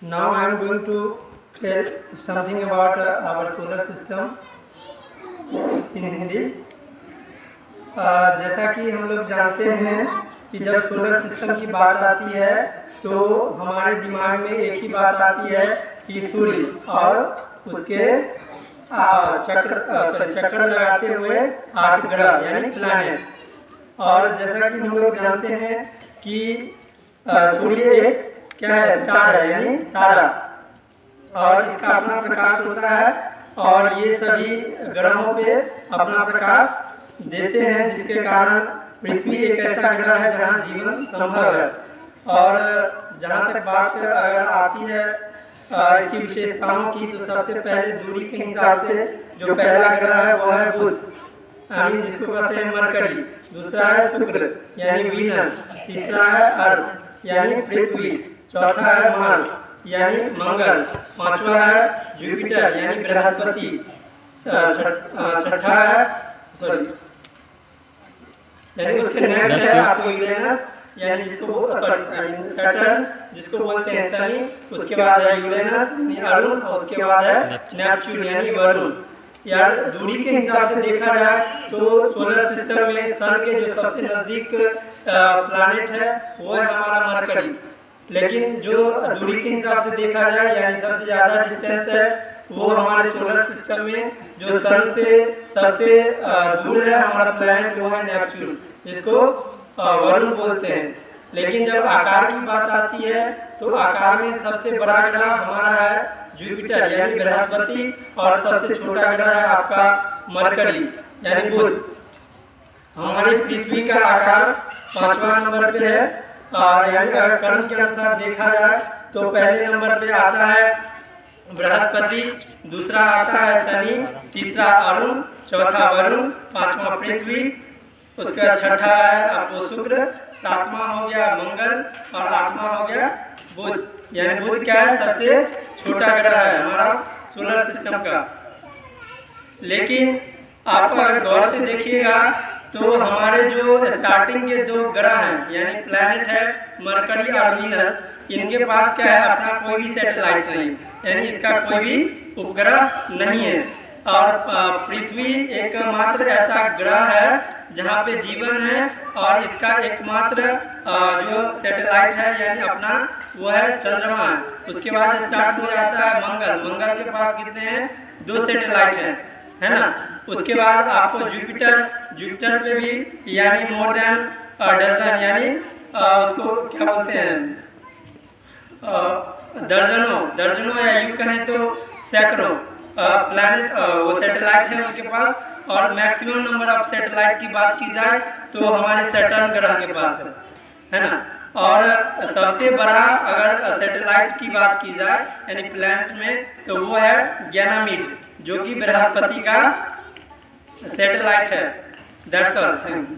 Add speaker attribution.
Speaker 1: Now I am going to tell something about our solar system in Hindi. जैसा कि हम लोग जानते हैं कि जब सोलर सिस्टम की बात आती है तो हमारे दिमाग में एक ही बात आती है कि सूर्य और उसके चक्कर लगाते हुए 8 ग्रह यानी प्लैनेट। और जैसा कि हम लोग जानते हैं कि सूर्य एक क्या है, स्टार है यानी तारा, और इसका अपना प्रकाश होता है और ये सभी ग्रहों पे अपना प्रकाश देते हैं, जिसके कारण पृथ्वी एक ऐसा ग्रह है जहाँ जीवन संभव है। और जहाँ तक बात अगर आती है इसकी विशेषताओं की, तो सबसे पहले दूरी के हिसाब से जो पहला ग्रह है वो है बुध, जिसको कहते हैं मरकरी। दूसरा है शुक्र यानी वीनस। तीसरा है अर्थ यानी पृथ्वी। चौथा है मार्स यानी मंगल। पांचवा है जुपिटर यानी बृहस्पति। छठा है यानी उसके नेक्स्ट है आपको यूरेनस यानी सैटर्न जिसको बोलते हैं शनि। उसके बाद है यूरेनस यानी अरुण, और उसके बाद है नेपच्यून यानी वरुण। यार दूरी के हिसाब से देखा जाए तो सोलर सिस्टम में सन के जो सबसे नज़दीक प्लैनेट है वो है हमारा मरकरी। लेकिन जो दूरी के हिसाब से देखा जाए यानी सबसे ज़्यादा डिस्टेंस है वो हमारे सोलर सिस्टम में जो सन से सबसे दूर है हमारा प्लैनेट वो है नेपच्यून, जिसको वरुण बोलते हैं। लेकिन जब आकार की बात आती है तो आकार में सबसे बड़ा ग्रह हमारा है जुपिटर यानी बृहस्पति, और सबसे छोटा ग्रह है आपका मरकरी यानी बुध। हमारी पृथ्वी का आकार 5वां नंबर पे है, यानी अगर क्रम के अनुसार देखा जाए तो पहले नंबर पे आता है बृहस्पति, दूसरा आता है शनि, तीसरा अरुण, चौथा वरुण, 5वां पृथ्वी, उसका छठा है आपको शुक्र, 7वां हो गया मंगल और 8वां हो गया बुध। यानी बुध क्या है, सबसे छोटा ग्रह है हमारा सोलर सिस्टम का। लेकिन आप अगर गौर से देखिएगा तो हमारे जो स्टार्टिंग के 2 ग्रह हैं यानी प्लैनेट है मरकरी और वीनस, इनके पास क्या है, अपना कोई भी सैटेलाइट नहीं, यानी इसका कोई भी उपग्रह नहीं है। और पृथ्वी एकमात्र ऐसा ग्रह है जहाँ पे जीवन है, और इसका एकमात्र जो सैटेलाइट है यानी अपना वो है चंद्रमा। उसके बाद स्टार्ट हो जाता है मंगल। मंगल के पास कितने हैं, 2 सैटेलाइट हैं, है ना। उसके बाद आपको जुपिटर पे भी यानी मोर देन डजन यानी उसको क्या बोलते हैं, दर्जनों या यूं कहें तो सैकड़ों प्लैनेट वो सैटेलाइट है उनके पास। और मैक्सिमम नंबर ऑफ सैटेलाइट की बात की जाए तो हमारे सैटर्न ग्रह के पास है ना। और सबसे बड़ा अगर सैटेलाइट की बात की जाए यानी प्लैनेट में तो वो है गैनामीड, जो कि बृहस्पति का सैटेलाइट है। That's all, thank you.